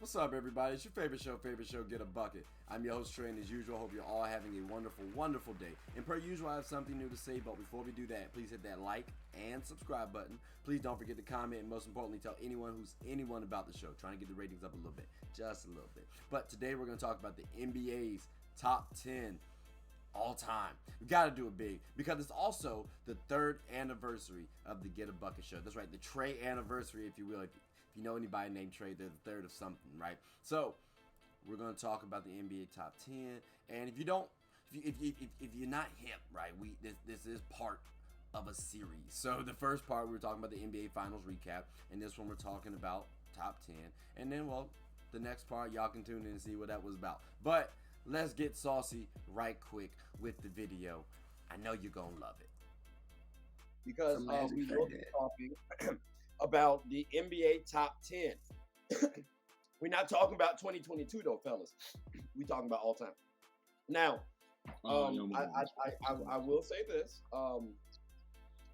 What's up, everybody? It's your favorite show, Get a Bucket. I'm your host, Trey, and as usual, hope you're all having a wonderful, wonderful day. And per usual, I have something new to say, but before we do that, please hit that like and subscribe button. Please don't forget to comment, and most importantly, tell anyone about the show. Trying to get the ratings up a little bit, just a little bit. But today, we're going to talk about the NBA's top 10 all time. We got to do it big because it's also the 3rd anniversary of the Get a Bucket show. That's right, the Trey anniversary, if you will. If you know anybody named Trey, they're the 3rd of something, right? So we're going to talk about the NBA top 10. And if you're not hip, right, this is part of a series. So the first part, we were talking about the NBA Finals recap, and this one we're talking about top 10. And then, well, the next part, y'all can tune in and see what that was about. But let's get saucy right quick with the video. I know you're going to love it. Because we will be talking about the NBA top 10. We're not talking about 2022 though, fellas. We're talking about all time. Now, I will say this.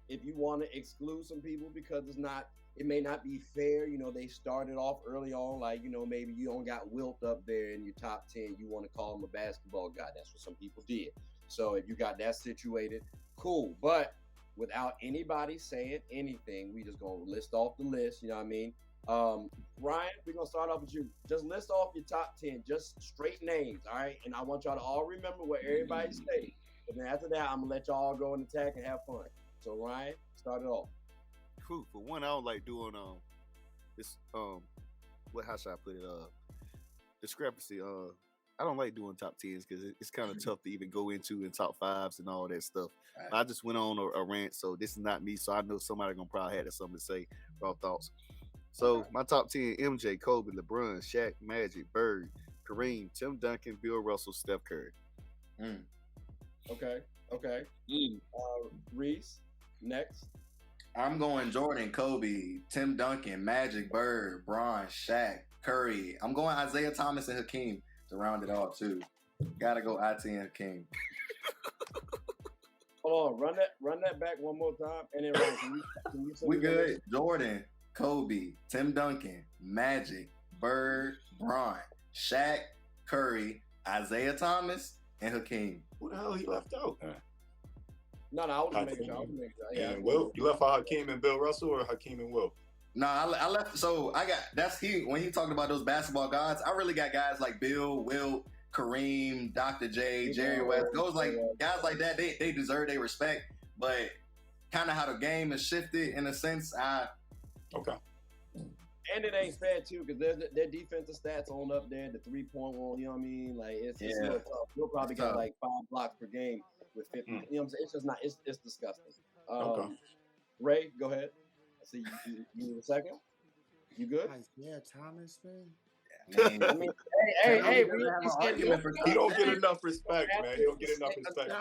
If you want to exclude some people because it may not be fair, they started off early on, like, maybe you don't got Wilt up there in your top 10. You want to call him a basketball guy. That's what some people did. So if you got that situated, cool. But without anybody saying anything, we just gonna list off the list, you know what I mean? Ryan, we're gonna start off with you. Just list off your top 10, just straight names, all right? And I want y'all to all remember what everybody said. And then after that, I'm gonna let y'all go and attack and have fun. So Ryan, start it off. Cool. For one, I don't like doing this how should I put it? Discrepancy. I don't like doing top 10s because it's kind of tough to even go into in top 5s and all that stuff. Right. I just went on a rant, so this is not me. So I know somebody gonna probably have something to say, raw thoughts. So my top 10: MJ, Kobe, LeBron, Shaq, Magic, Bird, Kareem, Tim Duncan, Bill Russell, Steph Curry. Okay. Reese, next. I'm going Jordan, Kobe, Tim Duncan, Magic, Bird, Bron, Shaq, Curry. I'm going Isaiah Thomas and Hakeem to round it off too. Gotta go IT and Hakeem. Hold on, run that back one more time, and then Ryan, can you we good. Jordan, Kobe, Tim Duncan, Magic, Bird, Bron, Shaq, Curry, Isaiah Thomas, and Hakeem. Who the hell he left out? No, I was making sure. Yeah, and Will, you left out Hakeem and Bill Russell or Hakeem and Will? No, I left. So I got when he talked about those basketball gods. I really got guys like Bill, Wilt, Kareem, Dr. J, Jerry West. Those guys like that. They deserve their respect. But kind of how the game has shifted in a sense. Okay. And it ain't fair too because their defensive stats on up there. The 3-point one, you know what I mean? Like it's tough. You'll probably get like 5 blocks per game with 50. You know what I'm saying? It's just not. It's disgusting. Okay. Ray, go ahead. I see you need a second. You good? Yeah, Thomas, man. I mean, hey, he don't get enough respect, man. He don't get enough respect.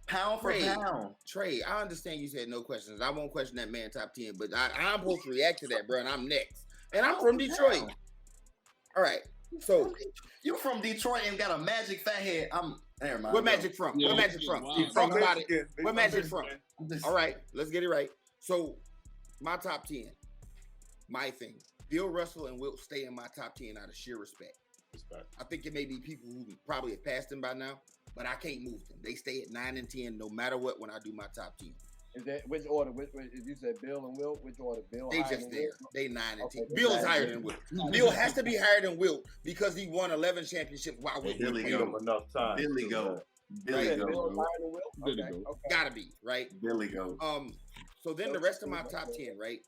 Pound for pound. Trey, I understand you said no questions. I won't question that man top 10, but I'm supposed to react to that, bro, and I'm next. And I'm from Detroit. All right. So you from Detroit and got a Magic fat head. Never mind. Where Magic from? Where Magic from? Talk about it. Where Magic from? All right, let's get it right. So my top 10, my thing. Bill Russell and Wilt stay in my top 10 out of sheer respect. I think it may be people who probably have passed them by now, but I can't move them. They stay at 9 and 10 no matter what when I do my top 10. Is that which order? If you said Bill and Wilt, which order? Bill. They just there. They 9 and 10. Bill is higher than Wilt. Bill has to be higher than Wilt because he won 11 championships while Wilt Billy go. Enough time. Billy go. Billy go. Okay. Gotta be right. Billy go. So then the rest of my top 10, right?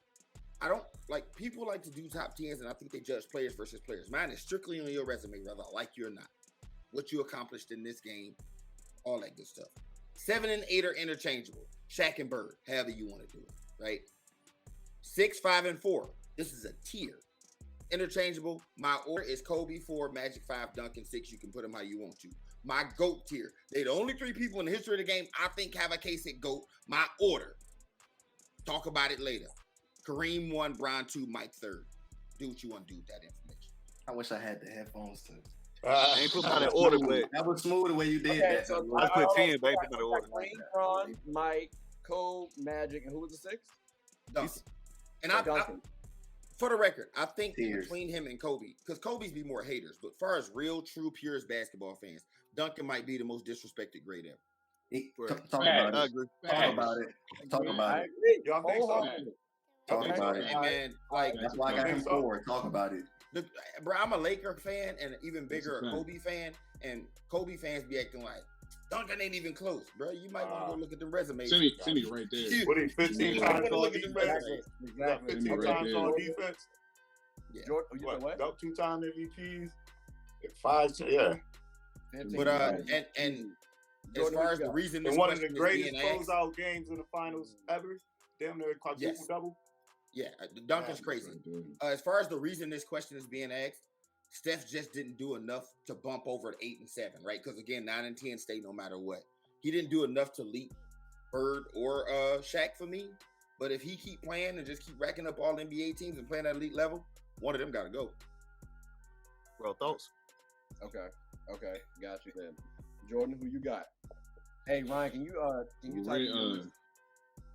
I don't like people like to do top 10s, and I think they judge players versus players. Mine is strictly on your resume, whether I like you or not. What you accomplished in this game, all that good stuff. 7 and 8 are interchangeable. Shaq and Bird, however you want to do it, right? 6, 5, and 4. This is a tier. Interchangeable. My order is Kobe 4, Magic 5, Duncan 6. You can put them how you want to. My GOAT tier. They're the only 3 people in the history of the game I think have a case at GOAT. My order. Talk about it later. Kareem 1, Bron 2, Mike 3rd. Do what you want to do with that information. I wish I had the headphones too. I ain't put my order, but that was smooth the way you did that. So I put 10, but I ain't put my order. Kareem, Bron, Mike, Cole, Magic, and who was the 6th? Duncan. And Duncan. For the record, I think Tears. between him and Kobe, because Kobe's be more haters, but as far as real, true, purest basketball fans, Duncan might be the most disrespected great ever. Talk about I it. agree. Talk about it. Talk about it. Y'all think so? Wholeheartedly. Talk Okay. about it. Hey, man, like, That's why I got him forward. Talk about it. bro, I'm a Laker fan and an even bigger That's a fact. Kobe fan, and Kobe fans be acting like Duncan ain't even close, bro. You might want to go look at the resumes. Send me right there. What, he 15 Yeah. times all Look at the defense? resumes. Exactly. 15 Right times there. all defense? Yeah. Jordan, you know what? Dunk 2-time MVPs? 5, yeah. 15 But times. and as Jordan, far what as you the got? reason And this one of the question is greatest being asked, closeout games in the finals ever. Damn near quadruple Yes. double. yeah, Duncan's Yeah. crazy. Right there. As far as the reason this question is being asked, Steph just didn't do enough to bump over to 8 and 7, right? Because again, 9 and 10 stay no matter what. He didn't do enough to leap Bird or Shaq for me. But if he keep playing and just keep racking up all NBA teams and playing at elite level, one of them got to go. Well, thoughts? Okay, got you then. Jordan, who you got? Hey Ryan, can you type Ray, me your list?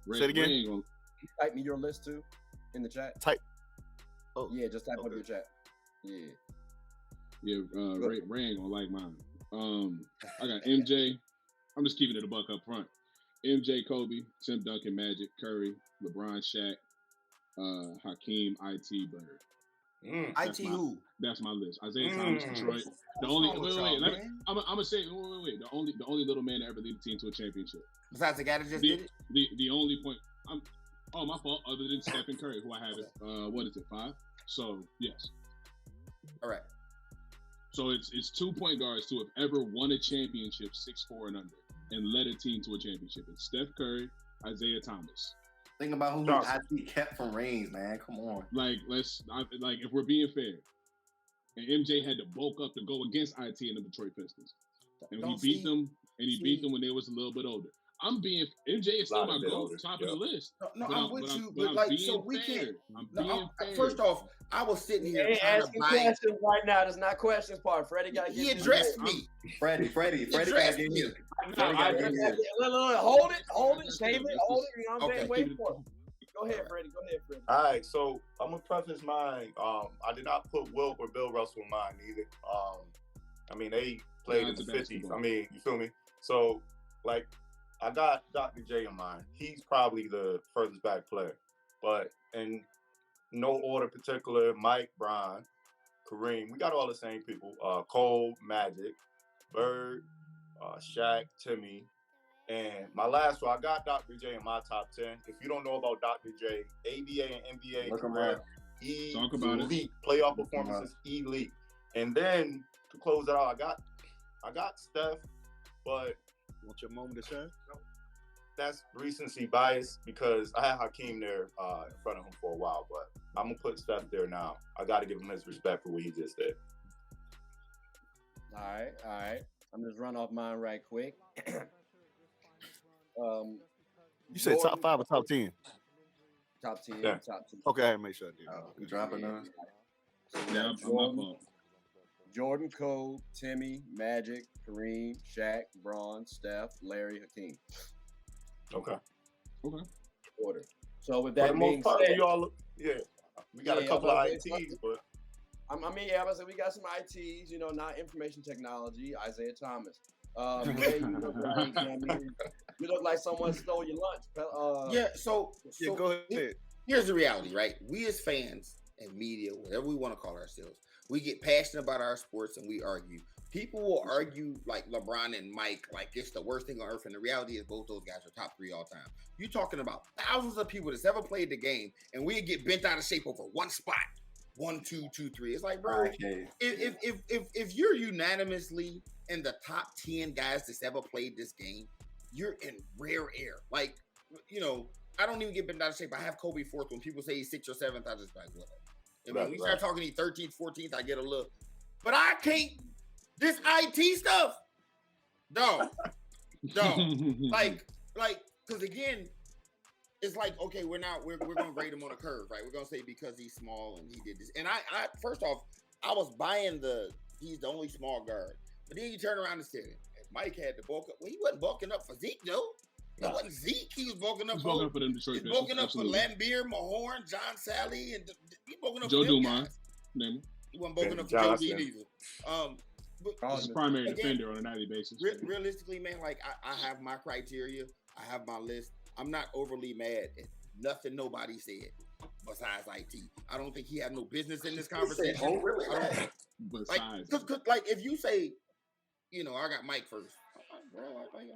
Ray, Say it again. Ray ain't gonna- Type me your list too in the chat? Type. Oh, Yeah, just type up okay. your chat. Yeah. Yeah, Ray ain't gonna like mine. I got MJ. I'm just keeping it a buck up front. MJ, Kobe, Tim Duncan, Magic, Curry, LeBron, Shaq, Hakeem, IT, Bird. IT who? That's my list. Isaiah Thomas, Detroit. The only wait. I'm gonna say wait. The only little man to ever lead a team to a championship. Besides the guy that just did it? The only point. My fault. Other than Steph and Curry, who I have it. What is it? 5. So yes. All right. So it's 2 point guards who have ever won a championship 6'4" and under and led a team to a championship. It's Steph Curry, Isaiah Thomas. Think about who Johnson. IT kept from rings, man. Come on. Like if we're being fair, and MJ had to bulk up to go against IT and the Detroit Pistons, and he beat them when they was a little bit older. MJ is still my goal, top of the list. No, But I'm with you, but but like, being so we fair. can't. I'm No, being fair. First off, I was sitting here Ain't trying to asking buy. questions right now. That's not questions part. Freddie got to get He his addressed list. me. Freddie gotta addressed get me. his. No, Freddie gotta get his. look, hold it, save it, hold it. You know what I'm saying? Okay. Wait for it. Go ahead, Freddie. All right, so I'm gonna preface mine. I did not put Wilt or Bill Russell in mine either. I mean, they played in the it's a 50s. basketball. I mean, you feel me? So, like, I got Dr. J in mind. He's probably the furthest back player, but in no order particular, Mike, Brian, Kareem. We got all the same people. Cole, Magic, Bird, Shaq, Timmy. And my last one, I got Dr. J in my top 10. If you don't know about Dr. J, ABA and NBA Look him career, up. Talk about it. elite. Playoff performances, elite. And then to close it out, I got Steph, but Want your moment to shine? that's recency bias because I had Hakeem there in front of him for a while. But I'm gonna put Steph there now. I got to give him his respect for what he just did. All right. I'm just run off mine right quick. You said top Jordan, 5 or top 10? Top 10. Yeah. Top 10. Okay, I had to make sure I did. You dropping those? So we Yeah, got I'm my Jordan, fault. Jordan, Cole, Timmy, Magic, Kareem, Shaq, Braun, Steph, Larry, Hakeem. Okay. Order. So with For the that most being part, said, we all we got a Yeah, couple of but- ITs, but I mean, yeah, I was we got some ITs, not information technology. Isaiah Thomas. Ray, you look like someone stole your lunch. Yeah, so go ahead. Here's the reality, right? We as fans and media, whatever we want to call ourselves, we get passionate about our sports and we argue. People will argue like LeBron and Mike, like it's the worst thing on earth. And the reality is both those guys are top 3 all time. You're talking about thousands of people that's ever played the game and we get bent out of shape over one spot. 1, 2, 2, 3. It's like, bro, Okay. if you're unanimously in the top 10 guys that's ever played this game, you're in rare air. Like, I don't even get bent out of shape. I have Kobe 4th. When people say he's 6th or 7th, I just like, whatever. And when we start talking he's 13th, 14th, I get a look. But I can't. This IT stuff, no, like, because again, it's like, okay, we're gonna grade him on a curve, right? We're gonna say because he's small and he did this. And I first off, I was buying he's the only small guard. But then you turn around and said, Mike had to bulk up. Well, he wasn't bulking up for Zeke, though. That wasn't Zeke. He was bulking up He's bulking up for them Detroit He's Pistons. bulking up for Absolutely. Lambeer, Mahorn, John Sally, and bold enough Joe for them Dumars. guys. Name him. He wasn't bold Ben enough for Joe Johnson. Dean either. But He's a primary Again, defender on a nightly basis. realistically, man, like I have my criteria. I have my list. I'm not overly mad at nothing nobody said besides IT. I don't think he had no business in this conversation. overly I don't- mad? Besides, Cause, like, if you say, I got Mike first. I'm like, bro,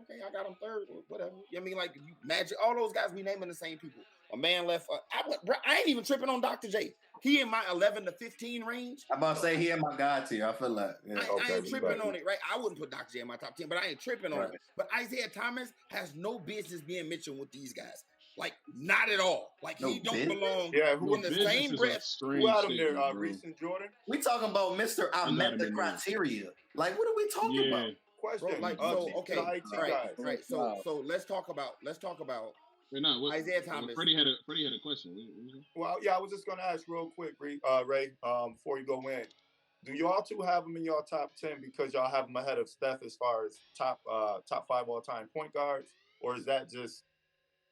okay, I got him third, or whatever. You know what I mean, like, you Magic, all those guys, we naming the same people. A man left. I ain't even tripping on Dr. J. He in my 11 to 15 range. I'm about to say he in my God tier. I feel like. Yeah. I ain't tripping on it, right? I wouldn't put Dr. J in my top 10, but I ain't tripping on Right. it. But Isaiah Thomas has no business being mentioned with these guys. Like, not at all. Like, No he don't business? belong Yeah, who in the business same is a breath. strange who out of there? statement, bro. Reese and Jordan. We talking about Mr. I I'm met not the in there. criteria. Like, what are we talking Yeah, about? Question. Bro, like, to okay, the IT right, guys. right. So let's talk about wait, no, what, Isaiah Thomas. Freddie had a question. What was it? Well, yeah, I was just gonna ask real quick, Ray, before you go in. Do y'all two have him in your top 10 because y'all have him ahead of Steph as far as top 5 all time point guards, or is that just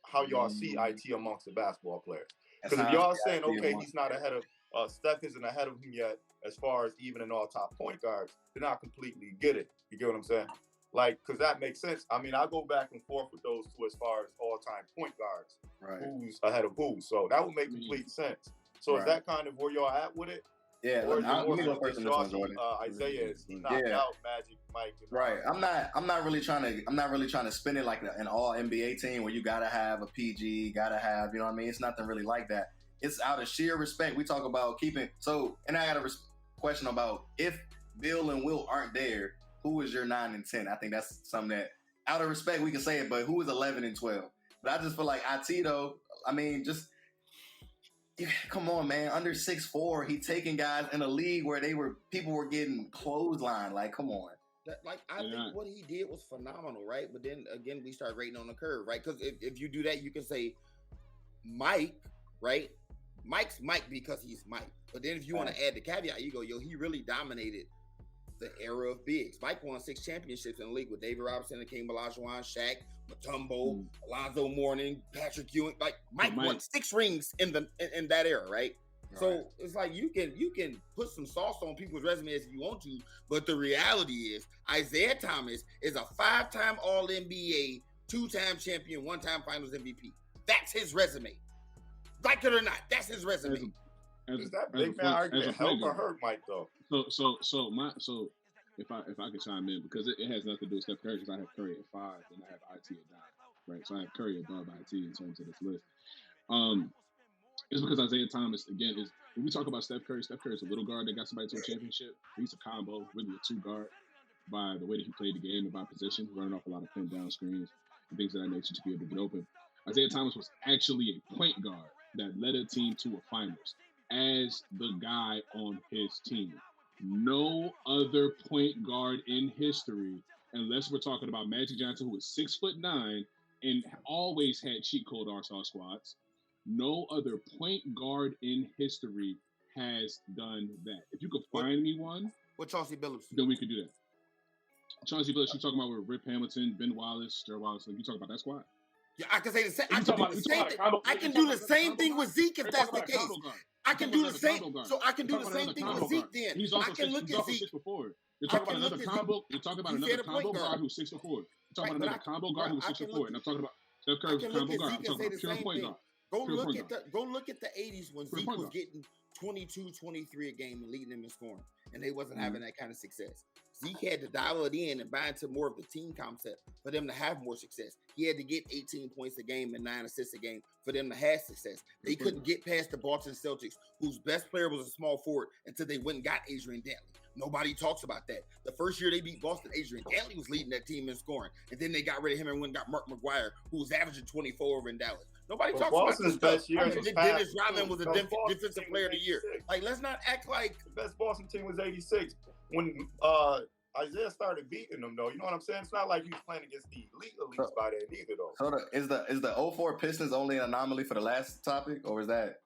how y'all see IT amongst the basketball players? That's Because if how y'all I saying see him okay, on- he's not ahead of Steph isn't ahead of him yet as far as even in all top point guards, then I completely get it. You get what I'm saying? Like, because that makes sense. I mean, I go back and forth with those two as far as all time point guards, Right. who's ahead of who. So that would make complete sense. So is Right. that kind of where y'all at with it? Yeah. Or is it Let more me so go first just in this y'all one, see, Jordan. Isaiah is he knocked Yeah. out Magic, Mike, and Right. I'm not really trying to spin it like an all NBA team where you gotta have a PG, gotta have, you know what I mean? It's nothing really like that. It's out of sheer respect. We talk about keeping and I got a question about if Bill and Wilt aren't there, who is your 9 and 10? I think that's something that out of respect we can say it, but who is 11 and 12? But I just feel like IT though, I mean, just come on, man. Under 6'4", he taking guys in a league where people were getting clotheslined. Like, come on. I think what he did was phenomenal, right? But then again, we start rating on the curve, right? Because if you do that, you can say Mike, right? Mike's Mike because he's Mike. But then if you want to add the caveat, you go, he really dominated the era of bigs. Mike won 6 championships in the league with David Robinson, Hakeem Olajuwon, Shaq, Mutombo, Alonzo Mourning, Patrick Ewing. Like Mike won 6 rings in that era, right? So it's like you can put some sauce on people's resumes if you want to, but the reality is Isaiah Thomas is a 5-time All-NBA, 2-time champion, 1-time Finals MVP. That's his resume. Like it or not, that's his resume. Is that big man argument help or hurt Mike though? So if I could chime in, because it has nothing to do with Steph Curry, because I have Curry at 5 and I have IT at 9, right? So I have Curry above IT in terms of this list. It's because Isaiah Thomas, again, is when we talk about Steph Curry is a little guard that got somebody to a championship. He's a combo, really a 2-guard by the way that he played the game and by position, running off a lot of pin down screens and things of that nature to be able to get open. Isaiah Thomas was actually a point guard that led a team to a finals as the guy on his team. No other point guard in history, unless we're talking about Magic Johnson, who was 6'9" and always had cheat code all-star squads. No other point guard in history has done that. If you could find me one, what Chauncey Billups, then we could do that. Chauncey Billups, you talking about with Rip Hamilton, Ben Wallace, Gerald Wallace, you talking about that squad? Yeah, I can say the same. I can do the same thing with Zeke if that's the case. I can do the same. So I can do the same thing with Zeke. Then he's also I can look at Zeke. You're talking about another combo. You're talking about another combo guard who's 6'4". You're talking about another combo guard who's 6'4", and I'm talking about Steph Curry's combo guard. I'm talking about pure point guard. Go look at the 80s when Zeke was getting 22, 23 a game and leading them in scoring, and they wasn't having that kind of success. Zeke had to dial it in and buy into more of the team concept for them to have more success. He had to get 18 points a game and 9 assists a game for them to have success. They couldn't get past the Boston Celtics, whose best player was a small forward, until they went and got Adrian Dantley. Nobody talks about that. The first year they beat Boston, Adrian Dantley was leading that team in scoring. And then they got rid of him and went and got Mark McGuire, who was averaging 24 over in Dallas. Nobody talks Boston's about best year. Dennis Rodman was a defensive player of the year. Like, let's not act like the best Boston team was 86 when Isaiah started beating them, though. You know what I'm saying? It's not like he was playing against the elite by then either, though. So is the 04 Pistons only an anomaly for the last topic, or is that?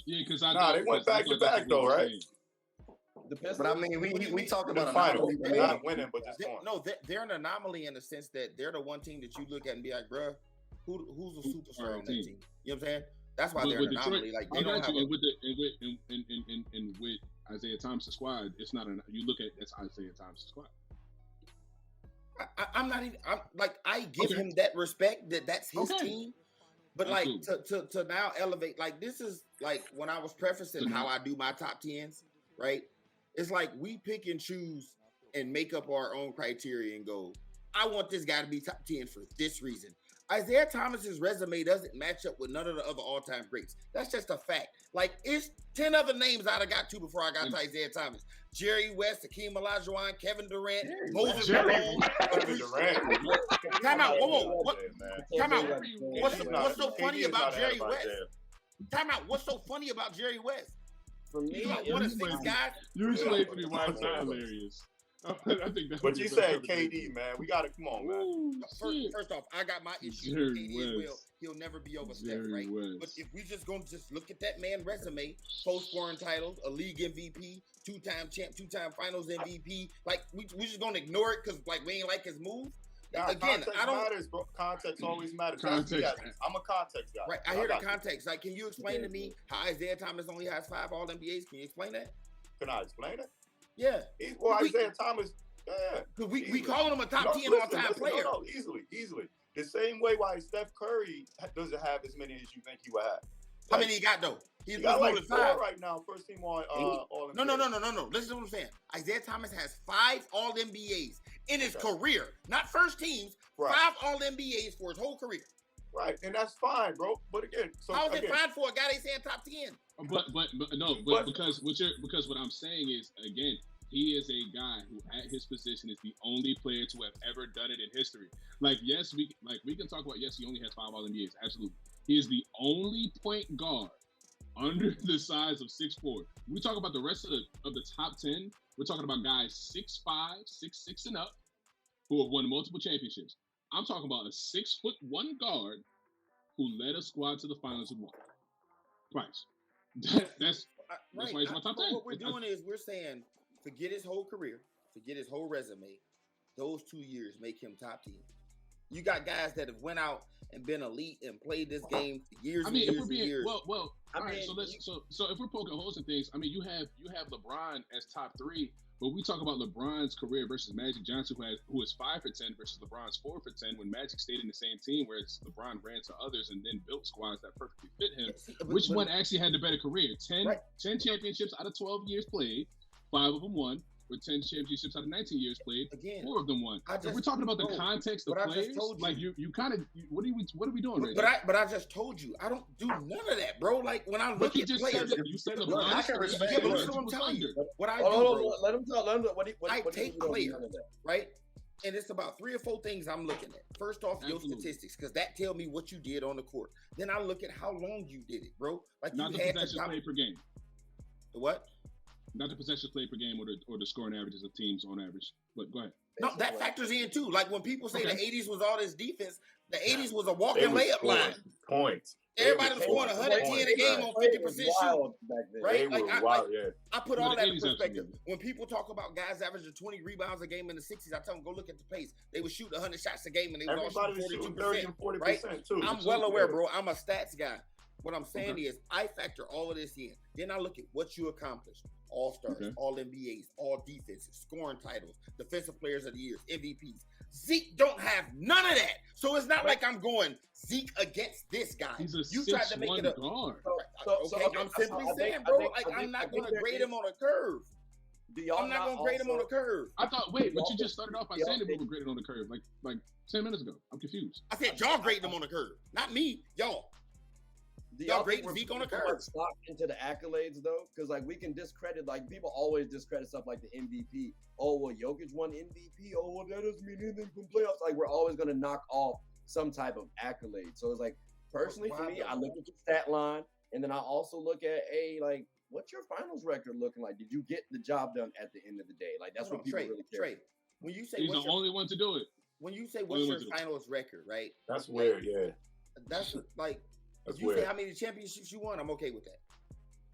Yeah, because they went back to back though, right? But I mean, we talked about finals. They're not winning, but just going. No, they're an anomaly in the sense that they're the one team that you look at and be like, bruh, who's a superstar on that team? You know what I'm saying? That's why they're an anomaly. Like they I don't got have you. And with Isaiah Thomas' squad, it's not an. You look at that's Isaiah Thomas' squad. I'm not even. I give him that respect that's his team. But to now elevate, like this is like when I was prefacing how I do my top 10s, right? It's like we pick and choose and make up our own criteria and go, I want this guy to be top 10 for this reason. Isaiah Thomas's resume doesn't match up with none of the other all-time greats. That's just a fact. Like, it's 10 other names I'd have got to before I got to Isaiah Thomas. Jerry West, Hakeem Olajuwon, Kevin Durant, Moses Malone. Kevin Durant. Time out. Whoa. Time out. What's so funny about Jerry West? Time out. What's so funny about Jerry West? For me, one of 6 guys. You explain to me why it's not hilarious. I think that's. But you said KD, man. We got to come on, man. First off, I got my issue with KD as well. He'll never be over Steph, right? But if we just gonna look at that man's resume, post-scoring titles, a league MVP, 2-time champ, 2-time Finals MVP, like we just gonna ignore it because like we ain't like his move. Now, again, I don't. Matters, bro. Context always matters. I'm a context guy. Right, I hear the context. Like, can you explain to me how Isaiah Thomas only has 5 All NBAs? Can you explain that? Can I explain it? Yeah. Isaiah Thomas. Yeah. We calling him a top 10 all-time player. No, easily. The same way why Steph Curry doesn't have as many as you think he would have. How many he got though? He got like 4 right now. First team all NBA. No. Listen to what I'm saying. Isaiah Thomas has 5 All NBAs in his career, not first teams. Right. 5 All NBAs for his whole career. Right, and that's fine, bro. But again, how is it fine for a guy they saying top 10? Because what I'm saying is again, he is a guy who at his position is the only player to have ever done it in history. Like, yes, we can talk about he only has 5 All NBAs. Absolutely. He is the only point guard under the size of 6'4". We talk about the rest of the top 10. We're talking about guys 6'5", 6'6" and up who have won multiple championships. I'm talking about a 6'1" guard who led a squad to the finals and won twice. That's why he's my top 10. What we're doing is we're saying forget his whole career, forget his whole resume. Those 2 years make him top 10. You got guys that have went out and been elite and played this game for years and years and years. All right. So if we're poking holes in things, I mean, you have LeBron as top 3, but we talk about LeBron's career versus Magic Johnson, who is 5 for 10 versus LeBron's 4 for 10. When Magic stayed in the same team, whereas LeBron ran to others and then built squads that perfectly fit him. Which one actually had the better career? 10 championships out of 12 years played, 5 of them won. With 10 championships out of 19 years played, again, 4 of them won. If we're talking about the context of players, like you kind of, what are we doing right now? But I just told you, I don't do none of that, bro. Like when I look at players, you said LeBron. I can respect it. Listen to what I'm telling you. What I do, bro, let him talk. I take players, right? And it's about 3 or 4 things I'm looking at. First off, your statistics, because that tell me what you did on the court. Then I look at how long you did it, bro. Like not the possessions played per game. The what? Not the possessions played per game or the scoring averages of teams on average. But go ahead. No, that factors in too. Like when people say the 80s was all this defense, the 80s was a walking layup line. Points. Everybody was scoring 110 a game on 50% shoot. Right? Like, I put all that in perspective. When people talk about guys averaging 20 rebounds a game in the 60s, I tell them, go look at the pace. They would shoot 100 shots a game and they would all shoot 42%. Right? Too. I'm well aware, bro. I'm a stats guy. What I'm saying is I factor all of this in. Then I look at what you accomplished. All-stars, all NBAs, all defenses, scoring titles, defensive players of the year, MVPs. Zeke don't have none of that. So it's not like I'm going Zeke against this guy. He's a you tried to make it a guard. I'm simply saying, bro, I'm not going to grade him on a curve. I'm not going to grade him on a curve. I thought, but you just started off by saying that we were graded on the curve like 10 minutes ago. I'm confused. I said y'all graded him on the curve, not me, y'all. Y'all great Zeke on the curve. Stop into the accolades though, because like we can discredit, like people always discredit stuff like the MVP. Oh well, Jokic won MVP. Oh well, that doesn't mean anything from playoffs. Like we're always gonna knock off some type of accolade. So it's like personally for me, I look at the stat line, and then I also look at like what's your finals record looking like? Did you get the job done at the end of the day? Like that's what people really care. When you say he's the only one to do it. When you say what's your finals record, right? That's weird. Yeah. That's like. If you say how many championships you won, I'm okay with that.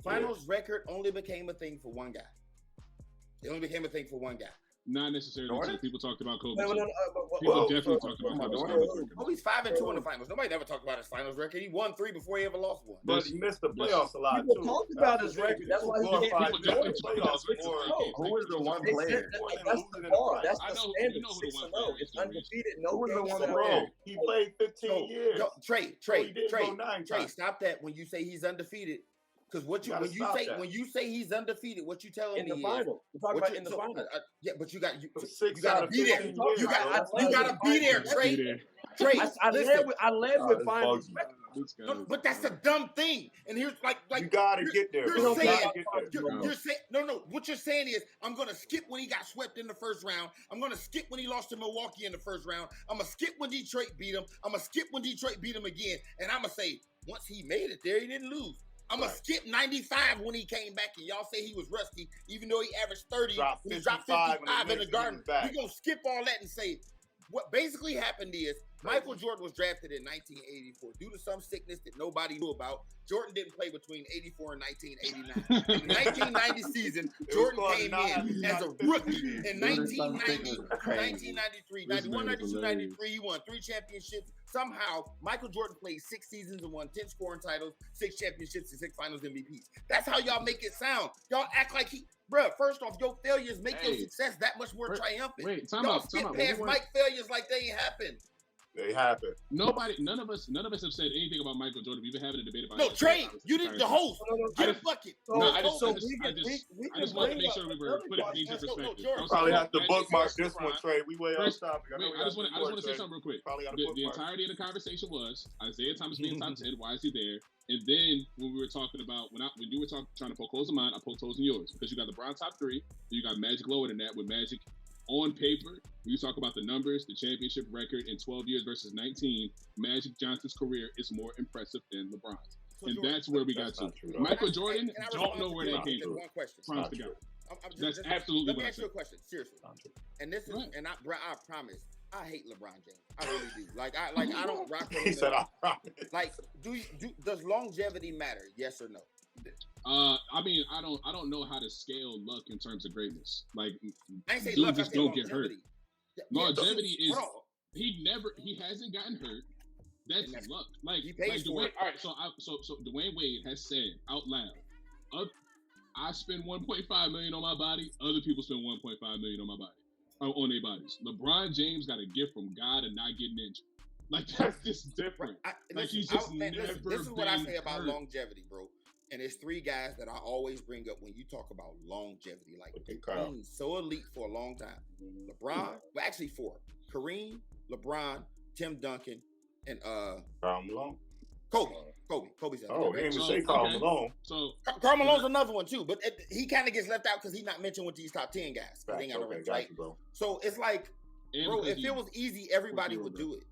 Finals record only became a thing for one guy. It only became a thing for one guy. Not necessarily. Jordan? So people talked about Kobe. No, too. no, no, People definitely talked about Kobe's Jordan. finals record. Kobe's 5-2 in the finals. Nobody never talked about his finals record. He won 3 before he ever lost one. But he missed the playoffs a lot People too. talked about his record. That's why he glorified can't People be definitely Jordan. talked about his More- record. Who is the one They player? said that's the bar. That's I the know- standard. you know who the 6-0. one player is, It's Reese. undefeated. Who No was the games one at bro? all. He played 15 years. Yo, Trey, he Trey, didn't Trey, go 9 Trey, times. stop that when you say he's undefeated. Because You gotta stop that. when you say he's undefeated, what you telling In me the is final. We're talking what about you- in the so, final. yeah, but you got you 6 gotta out of be there. 15 You years, bro. gotta be there, Be Trey. there. Trey, I listen. led with this finals. bugs me. This guy No, is- but that's a dumb thing. And here's like You gotta you're- get there, you're bro. You saying- gotta get there. You're saying no. What you're saying is I'm gonna skip when he got swept in the first round. I'm gonna skip when he lost to Milwaukee in the first round. I'm gonna skip when Detroit beat him. I'm gonna skip when Detroit beat him again. And I'm gonna say once he made it there, he didn't lose. I'm gonna skip 95 when he came back, and y'all say he was rusty, even though he averaged 30. Dropped When he dropped 55 55 in the he Garden. was back. We're gonna skip all that and say what basically happened is Michael Jordan was drafted in 1984 due to some sickness that nobody knew about. Jordan didn't play between 84 and 1989. In the 1990 season, Jordan called came not in having as a not rookie. 50. In Jordan's 1990, sickness was crazy. 1993, This 91, man is 92, hilarious. 93, he won 3 championships. Somehow, Michael Jordan played 6 seasons and won 10 scoring titles, 6 championships, and 6 finals MVPs. That's how y'all make it sound. Y'all act like bruh, first off, your failures make your Hey. success that much more triumphant. Wait, time Y'all out. skip Time out. past Mike failures like they ain't happened. They happen. None of us have said anything about Michael Jordan. We've been having a debate about No, it. Trey, you did the host. Get a bucket. No, I just So wanted to make sure we were Jordan putting things in perspective. Jordan. I'm Probably sorry. have to Magic bookmark versus this one, LeBron. Trey. We way off First- topic. Wait, I just want to say something real quick. Probably got to The bookmark. entirety of the conversation was Isaiah Thomas being top 10. Why is he there? And then when we were talking about when you were trying to poke holes in mine, I poked holes in yours because you got LeBron top 3, you got Magic lower than that with Magic on paper. When you talk about the numbers, the championship record in 12 years versus 19, Magic Johnson's career is more impressive than LeBron's, and that's where we got That's to. not true, though. Michael Jordan Can I don't respond know to where you? that came Just from. one question. Promise to Not God. That's Just- absolutely Let what me I ask you a said. question, seriously. Not true. And this is, Right. and I promise, I hate LeBron James. I really do. I don't rock with him. He said, at all. "I promise." Like, does longevity matter? Yes or no? I mean, I don't know how to scale luck in terms of greatness. Like, I ain't say dudes luck. I just say don't get hurt. longevity. Longevity is Hold on. he hasn't gotten hurt. That's And that's- luck. Like, he pays for Dwayne, it. all right, so Dwayne Wade has said out loud, I spend 1.5 million on my body. Other people spend 1.5 million on my body, on their bodies. LeBron James got a gift from God and not getting injured. Like, that's just different. Like, he's just This is what I never say about been hurt. longevity, bro. And there's 3 guys that I always bring up when you talk about longevity. Like, Okay, they've Kyle. been so elite for a long time. LeBron, well, actually 4. Kareem, LeBron, Tim Duncan, and Karl Malone. Kobe's the other Oh, guy. he didn't even So, say Karl okay. Malone. So Karl Malone's another one too, but he kind of gets left out because he's not mentioned with these top 10 guys. They ain't got no Okay, rings, got right? you, bro. So it's like, and bro, because if it was easy, everybody would bro. do it.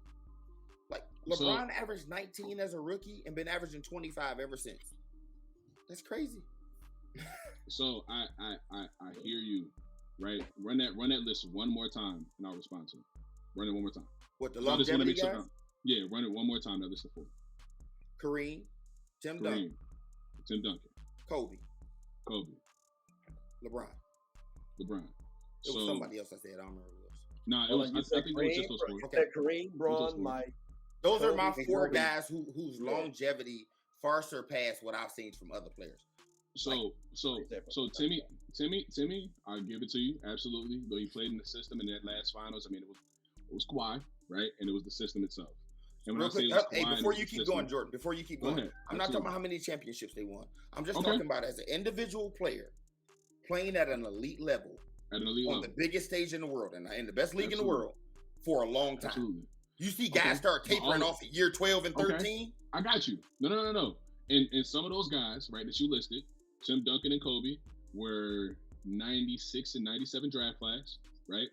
Like So- LeBron averaged 19 as a rookie and been averaging 25 ever since. That's crazy. So I hear you, right? Run that list one more time, and I'll respond to it. Run it one more time. What the So I just want to longevity make sure. guys? Yeah, run it one more time. That list of 4. Kareem, Tim Duncan, Kareem, Tim Duncan, Kobe, LeBron. It was somebody else I said. I don't remember who it was. Nah, it was. I think it was just those 4. Okay. Kareem, Braun, Mike. Those are my Kobe, 4 Kobe. guys whose longevity far surpassed what I've seen from other players. So Timmy, I'll give it to you absolutely. Though he played in the system in that last finals, I mean, it was Kawhi, right? And it was the system itself. And when Real I say quick, it was hey, Kawhi, before and it you was the keep system- going, Jordan, before you keep Go going, ahead. I'm not talking Absolutely. about how many championships they won. I'm just Okay. talking about as an individual player playing at an elite level at an elite on level. the biggest stage in the world and in the best league in the Absolutely. world for a long time. Absolutely. You see guys Okay. start tapering off at year 12 and Okay. 13. I got you. No. And some of those guys, right, that you listed, Tim Duncan and Kobe, were 96 and 97 draft class, right?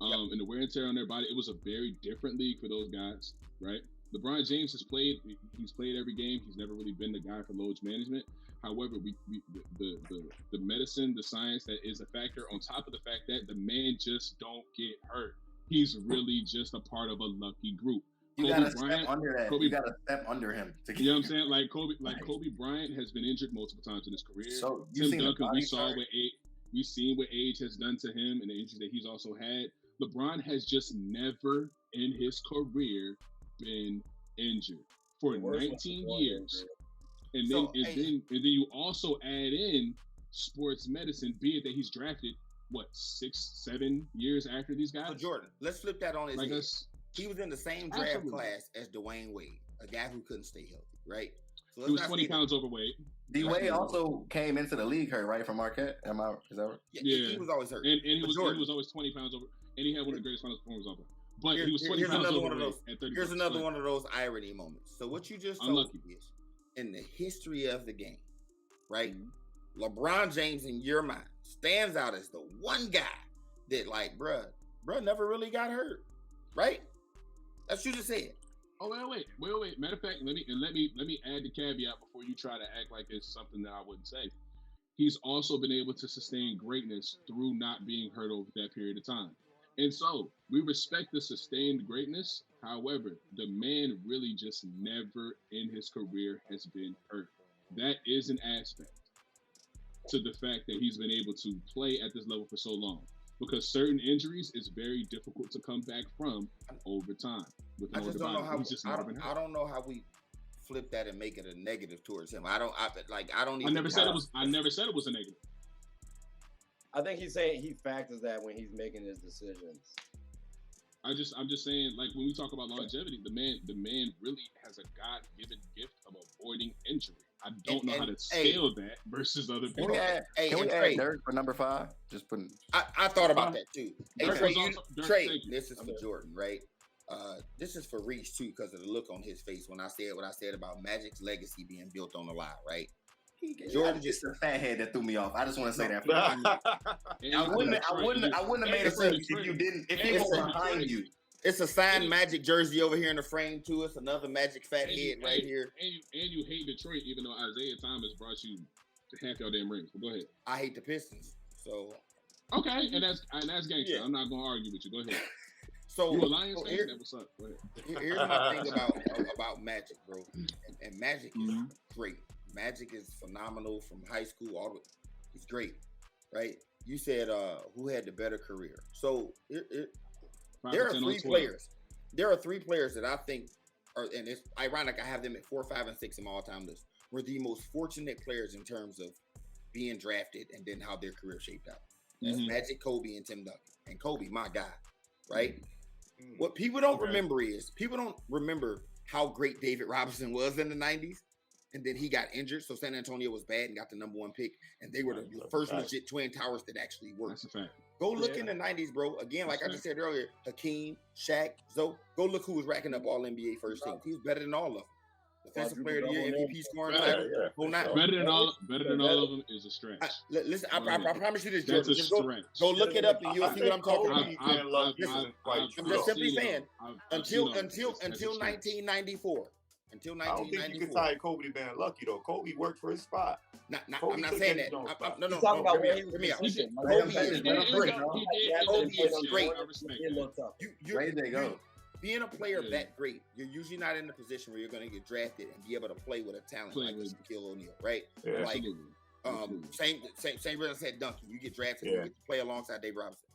And the wear and tear on their body, it was a very different league for those guys, right? LeBron James he's played every game. He's never really been the guy for load management. However, the medicine, the science that is a factor on top of the fact that the man just don't get hurt. He's really just a part of a lucky group. You Kobe gotta Bryant, step under that. Kobe- You gotta step under him to get. You know what I'm saying? Like Kobe Bryant has been injured multiple times in his career. So you Tim seen the Duncan, we body saw chart? with We've seen what age has done to him and the injuries that he's also had. LeBron has just never in his career been injured for 19 years. And then, and then you also add in sports medicine, be it that he's drafted, 6-7 years after these guys? So Jordan, let's flip that on his Like head. us, He was in the same draft class as Dwayne Wade, a guy who couldn't stay healthy, right? So he was 20 pounds overweight. D-Wade also came into the league hurt, right, from Marquette? Is that right? Yeah, he was always hurt. And he was always 20 pounds over, and he had one of the greatest finals performances of all time. But he was 20 pounds overweight at 30. Here's another one of those irony moments. So what you just told me is, in the history of the game, right? Mm-hmm. LeBron James, in your mind, stands out as the one guy that, like, bruh never really got hurt, right? That's what you just said. Oh, wait. Matter of fact, let me add the caveat before you try to act like it's something that I wouldn't say. He's also been able to sustain greatness through not being hurt over that period of time. And so we respect the sustained greatness. However, the man really just never in his career has been hurt. That is an aspect to the fact that he's been able to play at this level for so long. Because certain injuries is very difficult to come back from over time. I just don't know how. I don't know how we flip that and make it a negative towards him. I never said it was a negative. I think he's saying he factors that when he's making his decisions. I'm just saying, like, when we talk about longevity, the man really has a God-given gift of avoiding injury. I don't know how to scale that versus other people. Can we add Dirk for number 5? Just putting. I thought about that too. Trey, this is for Jordan, right? This is for Reese too, because of the look on his face when I said what I said about Magic's legacy being built on a lie, right? Jordan just a fat head that threw me off. I just want to say that. I wouldn't have made it sense if you didn't. If it was behind you. It's a signed Magic jersey over here in the frame to us. Another Magic fat head right here. And you hate Detroit, even though Isaiah Thomas brought you half your damn rings. But go ahead. I hate the Pistons. So okay, and that's gangster. Yeah. I'm not gonna argue with you. Go ahead. So you a Lions fan? That what's up? Go ahead. Here's my thing about Magic, bro. And Magic is great. Magic is phenomenal from high school all the way. He's great, right? You said who had the better career. So there are 3 players. There are 3 players that I think are, and it's ironic I have them at 4, 5, and 6 in my all-time list, were the most fortunate players in terms of being drafted and then how their career shaped out. That's Magic, Kobe, and Tim Duncan. And Kobe, my guy, right? What people don't remember is how great David Robinson was in the 90s. And then he got injured, so San Antonio was bad and got the number 1 pick. And they were the first legit Twin Towers that actually worked. That's a fact. Go look in the 90s, bro. Again, like I just said earlier, Hakeem, Shaq, Zoe. Go look who was racking up all NBA first team. He was better than all of them. Defensive player of the year, MVP scoring. Better than all of them is a stretch. Listen, I promise you this, Jordan. Just go look it up and you'll see what I'm talking about. I'm just simply saying, until 1994. Until 1994. I don't think you can tie Kobe being lucky though. Kobe worked for his spot. I'm not saying that. No. He's talking about where he was. Kobe is great. There you go. Being a player that great, you're usually not in the position where you're going to get drafted and be able to play with a talent like Shaquille O'Neal, right? Yeah. Like, same reason I said Duncan. You get drafted, you get to play alongside Dave Robinson.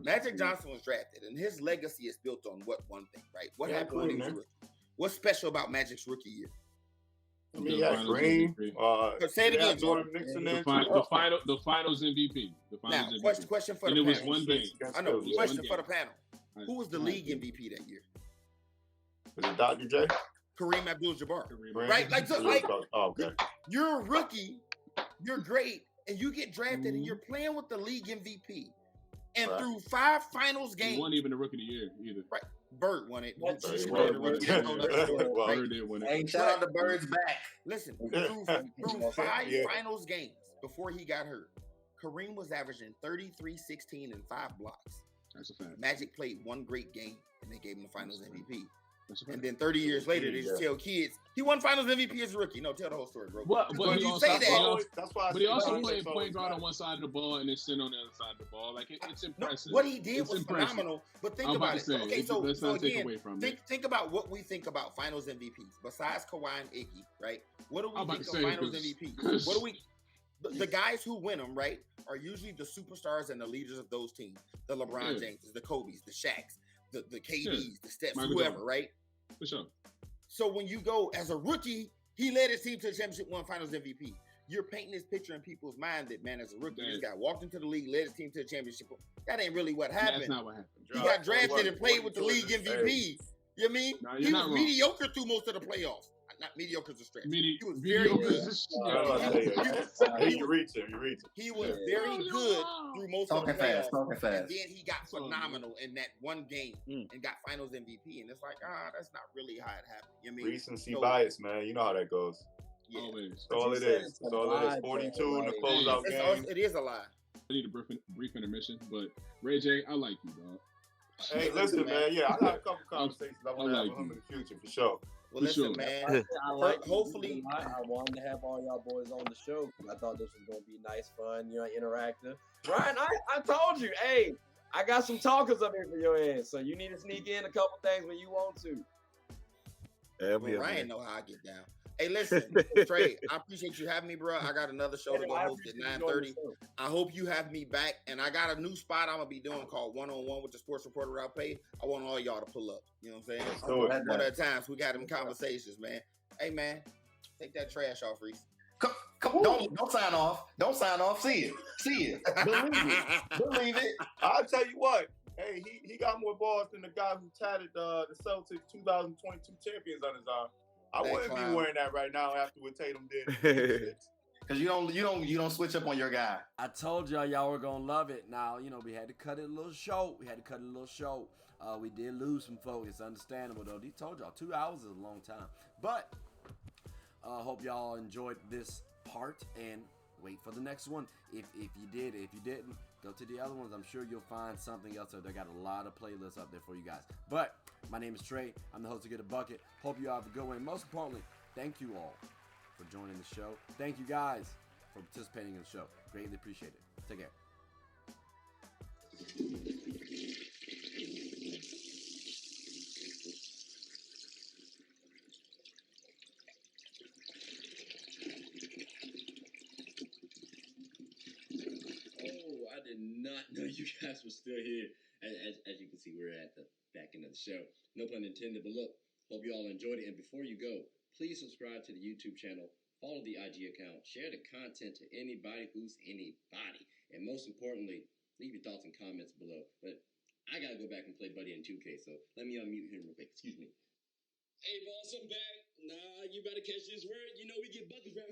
Magic Johnson was drafted, and his legacy is built on one thing, right? What happened when he was rookie? What's special about Magic's rookie year? I mean, yeah, Green. Say it again, Jordan Nixon. The finals MVP. Now, question for the panel. And it was one game. I know. Question for the panel. Who was the league MVP that year? Was it Dr. J? Kareem Abdul-Jabbar. Right? Okay. You're a rookie. You're great, and you get drafted, and you're playing with the league MVP. And through 5 finals games, he wasn't even the rookie of the year either. Right. Bird won it. Bird did win it. Hey, shout out to Bird's back. Listen, through 5 finals games before he got hurt, Kareem was averaging 33, 16, and 5 blocks. That's a fact. Magic played 1 great game, and they gave him the finals MVP. And then 30 years later, they just tell kids he won Finals MVP as a rookie. No, tell the whole story, bro. But he also, say that. But he also played point guard on one side of the ball and then sit on the other side of the ball. Like it's impressive. What he did was phenomenal. But think about it. Okay, so again, think about what we think about Finals MVPs besides Kawhi and Iggy, right? What do we think of Finals MVPs? What do we? The guys who win them, right? are usually the superstars and the leaders of those teams. The LeBron Jameses, the Kobe's, the Shaqs, the KDs, the Stephs, whoever, right? For sure. So when you go as a rookie, he led his team to the championship, won Finals MVP. You're painting this picture in people's mind that, man, as a rookie, this guy walked into the league, led his team to the championship. That ain't really what happened. That's not what happened. He got drafted and played with the league MVP. You know what I mean? Nah, he was mediocre through most of the playoffs. Not mediocre is a stretch. He was very good. You reach him. He was very good through most of the playoffs. Talking fast. And then he got phenomenal in that one game and got Finals MVP. And it's like, that's not really how it happened. You know what I mean? Recency bias, man. You know how that goes. Yeah. Always. That's all it is. That's all it is. 42 in the closeout game. It is a lie. I need a brief intermission, but Ray J, I like you, dog. Hey, listen, man. Yeah, I got a couple conversations I want to have with him in the future, for sure. Well, listen, man. Hopefully, I wanted to have all y'all boys on the show because I thought this was going to be nice, fun, interactive. Ryan, I told you, hey, I got some talkers up here for your ass, so you need to sneak in a couple things when you want to. Yeah, well, Ryan know how I get down. Hey, listen, Trey, I appreciate you having me, bro. I got another show to go host at 9:30. I hope you have me back. And I got a new spot I'm going to be doing called One-on-One with the sports reporter Route Pay. I want all y'all to pull up. You know what I'm saying? One at a time. So we got them conversations, man. Hey, man, take that trash off, Reese. Come, don't sign off. Don't sign off. See it. Believe it. I'll tell you what. Hey, he got more balls than the guy who tatted the Celtics 2022 champions on his arm. I wouldn't be wearing that right now after what Tatum did. Because you don't switch up on your guy. I told y'all were gonna love it. Now, we had to cut it a little short. We did lose some folks. It's understandable though. He told y'all 2 hours is a long time. But hope y'all enjoyed this part and wait for the next one. If you did, if you didn't, go to the other ones. I'm sure you'll find something else. They got a lot of playlists up there for you guys. But my name is Trey. I'm the host of Get a Bucket. Hope you all have a good one. Most importantly, thank you all for joining the show. Thank you guys for participating in the show. Greatly appreciate it. Take care. I did not know you guys were still here. As you can see, we're at the back end of the show. No pun intended, but look, hope you all enjoyed it. And before you go, please subscribe to the YouTube channel, follow the IG account, share the content to anybody who's anybody. And most importantly, leave your thoughts and comments below. But I got to go back and play Buddy in 2K, so let me unmute him real quick. Excuse me. Hey, boss, I'm back. Nah, you better catch this word. We get buckets around